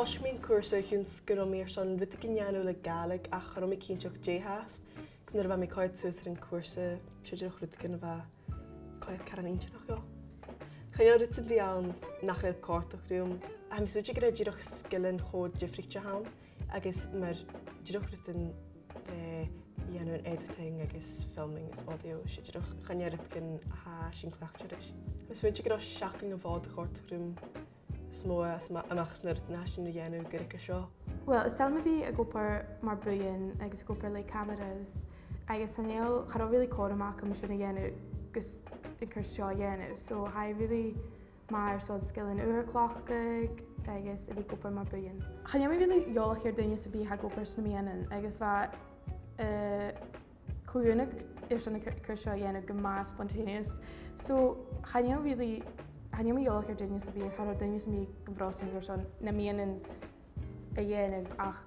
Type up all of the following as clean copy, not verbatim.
Toshmin cuasa chun sguromir son vit gynnianw le galig a charomi cynsioch jehast. Cos nid mi coed sŵs yn cuasa siedrwch rwyd gynfa coed caran inch noch go. Chynio rwyd sy'n fi awn nach eil cortoch rhywm. A mi sŵd gyda gyrwch sgilyn chod Jeffrey hawn. Agos mae'r gyrwch rwyd yn ianw yn editing agos filming as audio. Siedrwch chynio rwyd gyn ha sy'n clach chyrwys. Mi sŵd gyda siacing o fod cortoch rhywm. Smóa amachs na naisiún na dhéanú gyda seo. Well, is telma bhí a gopar mar buin agus gopar le cameras agus anil chad really cód amach am sin na dhéanú gus incur seo dhéanú. So ha really mar sod skill in uairclachig agus a bhí gopar mar buin. Channe really jolach ar duine sa bhí ha gopar sna mianan agus bha cúiúnach sin na cur seo dhéanú go má spontaneous. So channe really Hanyo mi jolach ar duine sa bhí, char duine sa mí gomhrásna ar son na mianan a dhéanamh ach.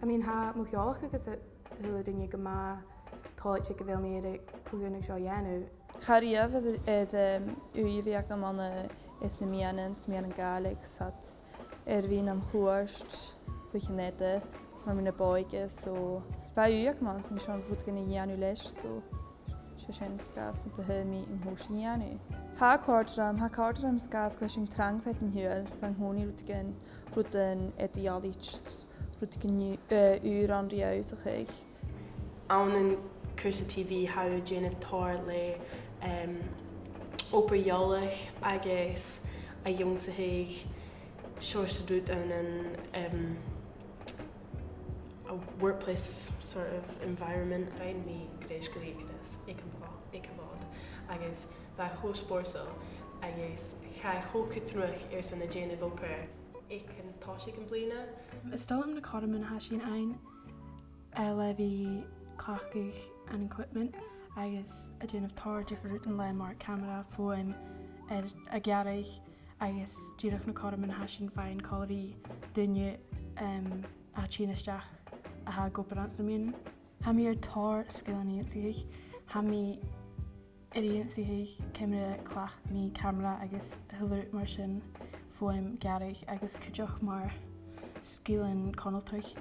I mean, ha mo jolach agus a thula duine go má táid go bhfuil mi ar a cúiúnach seo dhéanú. Charíomh uíomhíach am anna is na mianan galig sat bhí am chuairst fuiche nete mar mi na bóige so bheith man mi sean bhút gan na dhéanú leis so se sin scas go a mi in hús na dhéanú. Ha cordram sgas question trang fet in huil san honi ruten etialich ruten uur an riaus a geig. Aan een cursus TV hou Jane tar le operjolig agus a jongse heig shorse boot aan een a workplace sort of environment rein me greis gelekenis ik kan agus bij hoogspoorsel agus ga hoge terug eerst in de Jane Voper ik kan tasje kan blina. Stel am na cardamom hashin ein levi clachig and equipment agus a Jane of tar different in landmark camera phone a garage agus dirach na cardamom hashin fine quality dunne a chinastach a ha go brand min ha mi tar skill an sich ha mi Idiotí cimre clach mí camera agus thuidir mar sin foiim garigh agus cuideach mar scílann conaltreich.